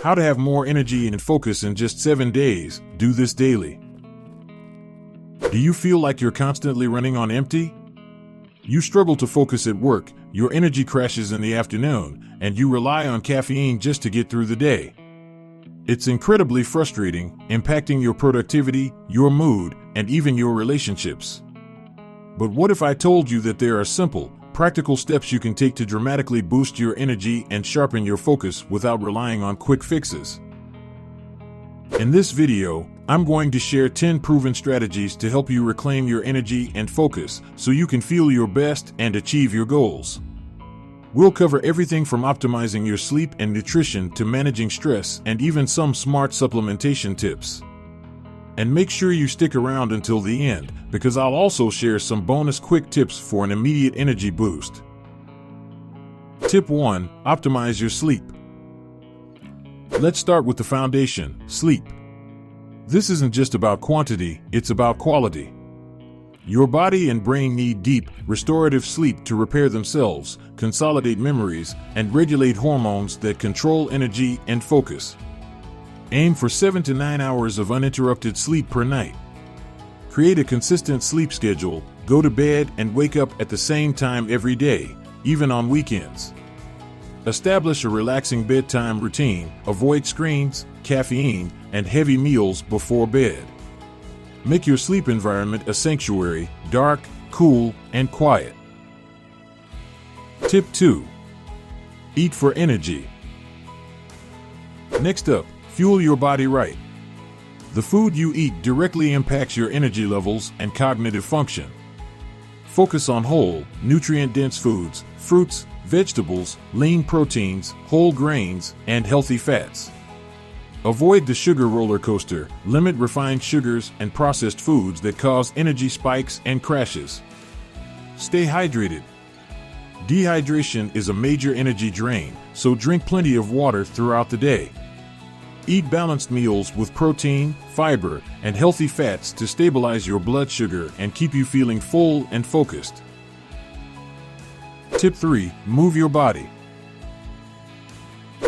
How to have more energy and focus in just 7 days. Do this daily. Do you feel like you're constantly running on empty? You struggle to focus at work, your energy crashes in the afternoon, and you rely on caffeine just to get through the day. It's incredibly frustrating, impacting your productivity, your mood, and even your relationships. But what if I told you that there are simple, practical steps you can take to dramatically boost your energy and sharpen your focus without relying on quick fixes? In this video, I'm going to share 10 proven strategies to help you reclaim your energy and focus so you can feel your best and achieve your goals. We'll cover everything from optimizing your sleep and nutrition to managing stress and even some smart supplementation tips. And make sure you stick around until the end, because I'll also share some bonus quick tips for an immediate energy boost. Tip 1. Optimize your sleep. Let's start with the foundation, sleep. This isn't just about quantity, it's about quality. Your body and brain need deep, restorative sleep to repair themselves, consolidate memories, and regulate hormones that control energy and focus. Aim for 7 to 9 hours of uninterrupted sleep per night. Create a consistent sleep schedule, go to bed and wake up at the same time every day, even on weekends. Establish a relaxing bedtime routine, avoid screens, caffeine, and heavy meals before bed. Make your sleep environment a sanctuary, dark, cool, and quiet. Tip 2. Eat for energy. Next up, fuel your body right. The food you eat directly impacts your energy levels and cognitive function. Focus on whole, nutrient-dense foods, fruits, vegetables, lean proteins, whole grains, and healthy fats. Avoid the sugar roller coaster, limit refined sugars and processed foods that cause energy spikes and crashes. Stay hydrated. Dehydration is a major energy drain, so drink plenty of water throughout the day. Eat balanced meals with protein, fiber, and healthy fats to stabilize your blood sugar and keep you feeling full and focused. Tip 3. Move your body.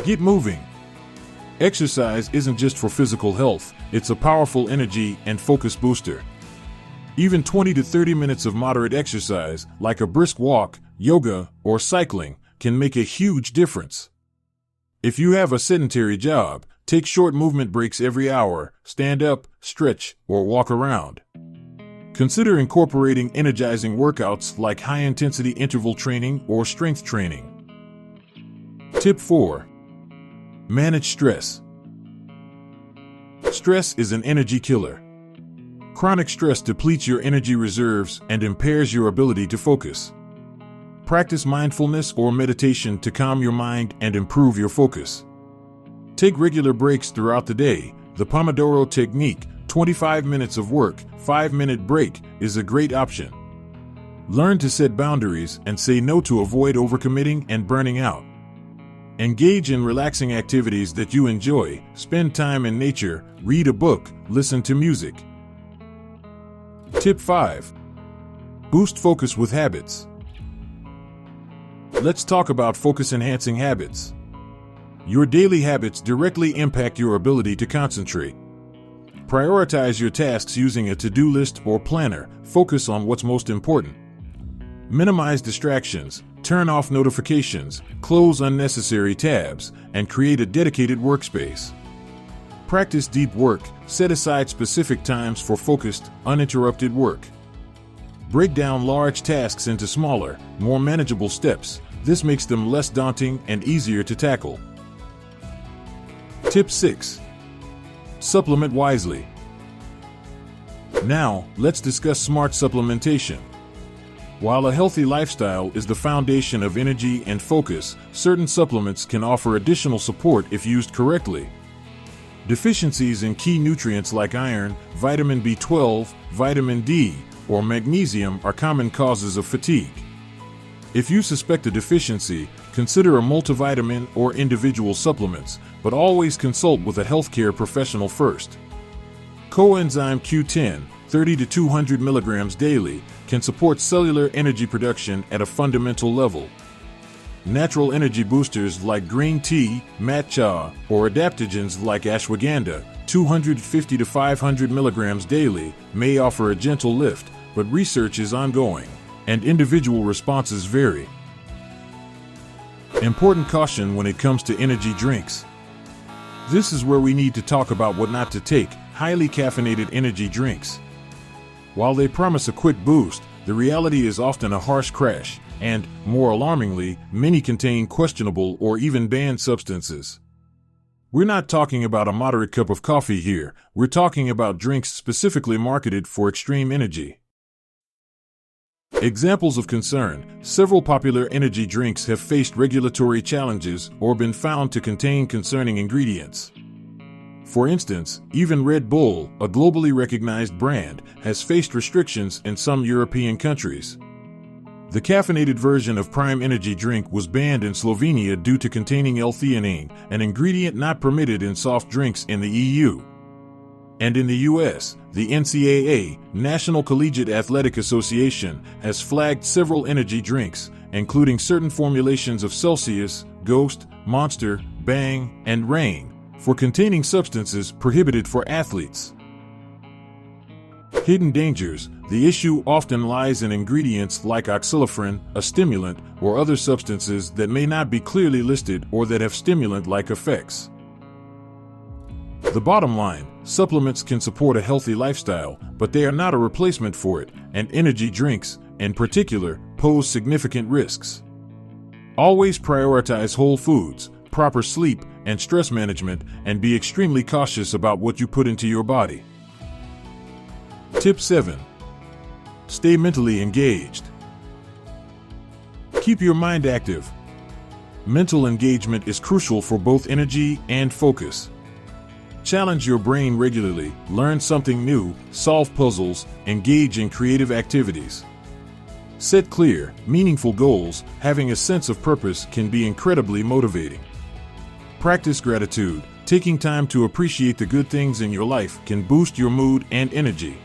Get moving. Exercise isn't just for physical health, it's a powerful energy and focus booster. Even 20 to 30 minutes of moderate exercise, like a brisk walk, yoga, or cycling, can make a huge difference. If you have a sedentary job, take short movement breaks every hour, stand up, stretch, or walk around. Consider incorporating energizing workouts like high-intensity interval training or strength training. Tip 4. Manage stress. Stress is an energy killer. Chronic stress depletes your energy reserves and impairs your ability to focus. Practice mindfulness or meditation to calm your mind and improve your focus. Take regular breaks throughout the day. The Pomodoro technique, 25 minutes of work, 5-minute break, is a great option. Learn to set boundaries and say no to avoid overcommitting and burning out. Engage in relaxing activities that you enjoy, spend time in nature, read a book, listen to music. Tip 5. Boost focus with habits. Let's talk about focus-enhancing habits. Your daily habits directly impact your ability to concentrate. Prioritize your tasks using a to-do list or planner. Focus on what's most important. Minimize distractions, turn off notifications, close unnecessary tabs, and create a dedicated workspace. Practice deep work, set aside specific times for focused, uninterrupted work. Break down large tasks into smaller, more manageable steps. This makes them less daunting and easier to tackle. Tip 6. Supplement wisely. Now, let's discuss smart supplementation. While a healthy lifestyle is the foundation of energy and focus, certain supplements can offer additional support if used correctly. Deficiencies in key nutrients like iron, vitamin B12, vitamin D, or magnesium are common causes of fatigue. If you suspect a deficiency, consider a multivitamin or individual supplements, but always consult with a healthcare professional first. Coenzyme Q10, 30 to 200 milligrams daily, can support cellular energy production at a fundamental level. natural energy boosters like green tea, matcha, or adaptogens like ashwagandha, 250 to 500 milligrams daily, may offer a gentle lift, but research is ongoing, and individual responses vary. Important caution when it comes to energy drinks. This is where we need to talk about what not to take: highly caffeinated energy drinks. While they promise a quick boost, the reality is often a harsh crash, and, more alarmingly, many contain questionable or even banned substances. We're not talking about a moderate cup of coffee here, we're talking about drinks specifically marketed for extreme energy. Examples of concern: several popular energy drinks have faced regulatory challenges or been found to contain concerning ingredients. For instance, even Red Bull, a globally recognized brand, has faced restrictions in some European countries. The caffeinated version of Prime Energy drink was banned in Slovenia due to containing L-theanine, an ingredient not permitted in soft drinks in the EU. And in the US, the NCAA, National Collegiate Athletic Association, has flagged several energy drinks, including certain formulations of Celsius, Ghost, Monster, Bang, and Reign, for containing substances prohibited for athletes. Hidden dangers: the issue often lies in ingredients like oxylifrin, a stimulant, or other substances that may not be clearly listed or that have stimulant-like effects. The bottom line: supplements can support a healthy lifestyle, but they are not a replacement for it, and energy drinks, in particular, pose significant risks. Always prioritize whole foods, proper sleep, and stress management, and be extremely cautious about what you put into your body. Tip 7. Stay mentally engaged. Keep your mind active. Mental engagement is crucial for both energy and focus. Challenge your brain regularly, learn something new, solve puzzles, engage in creative activities. Set clear, meaningful goals. Having a sense of purpose can be incredibly motivating. Practice gratitude. Taking time to appreciate the good things in your life can boost your mood and energy.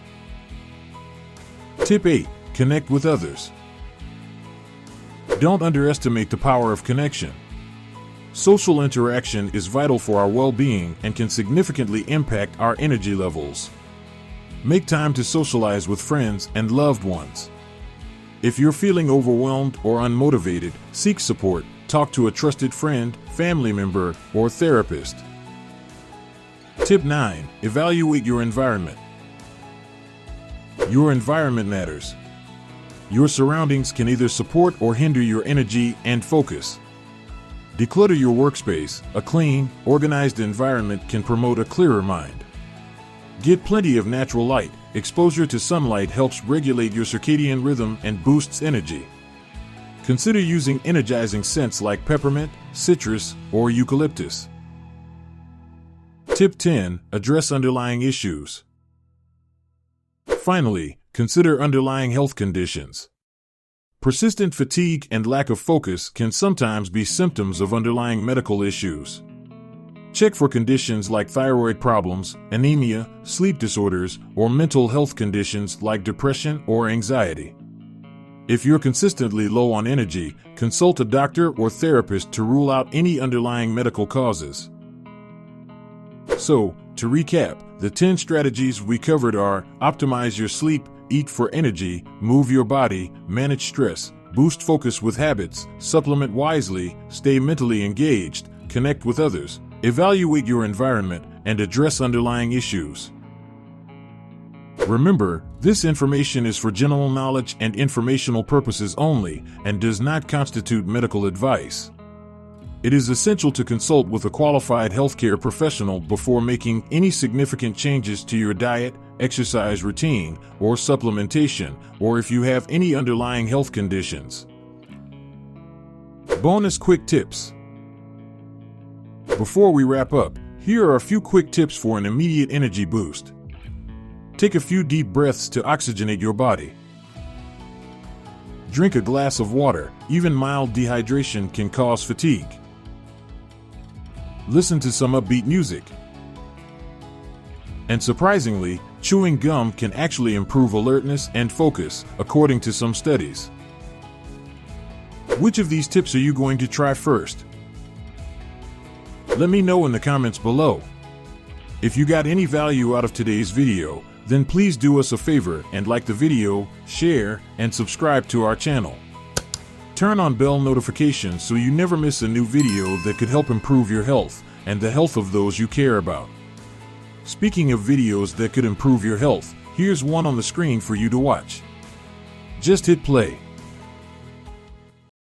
Tip 8. Connect with others. Don't underestimate the power of connection. Social interaction is vital for our well-being and can significantly impact our energy levels. Make time to socialize with friends and loved ones. If you're feeling overwhelmed or unmotivated, seek support. Talk to a trusted friend, family member, or therapist. Tip 9. Evaluate your environment. Your environment matters. Your surroundings can either support or hinder your energy and focus. Declutter your workspace. A clean, organized environment can promote a clearer mind. Get plenty of natural light. Exposure to sunlight helps regulate your circadian rhythm and boosts energy. Consider using energizing scents like peppermint, citrus, or eucalyptus. Tip 10. Address underlying issues. Finally, consider underlying health conditions. Persistent fatigue and lack of focus can sometimes be symptoms of underlying medical issues. Check for conditions like thyroid problems, anemia, sleep disorders, or mental health conditions like depression or anxiety. If you're consistently low on energy, consult a doctor or therapist to rule out any underlying medical causes. So, to recap, the 10 strategies we covered are: optimize your sleep, eat for energy, move your body, manage stress, boost focus with habits, supplement wisely, stay mentally engaged, connect with others, evaluate your environment, and address underlying issues. Remember, this information is for general knowledge and informational purposes only, and does not constitute medical advice. It is essential to consult with a qualified healthcare professional before making any significant changes to your diet, exercise routine, or supplementation, or if you have any underlying health conditions. Bonus quick tips. Before we wrap up, here are a few quick tips for an immediate energy boost. Take a few deep breaths to oxygenate your body. Drink a glass of water. Even mild dehydration can cause fatigue. Listen to some upbeat music. And surprisingly, chewing gum can actually improve alertness and focus, according to some studies. Which of these tips are you going to try first? Let me know in the comments below. If you got any value out of today's video, then please do us a favor and like the video, share, and subscribe to our channel. Turn on bell notifications so you never miss a new video that could help improve your health and the health of those you care about. Speaking of videos that could improve your health, here's one on the screen for you to watch. Just hit play.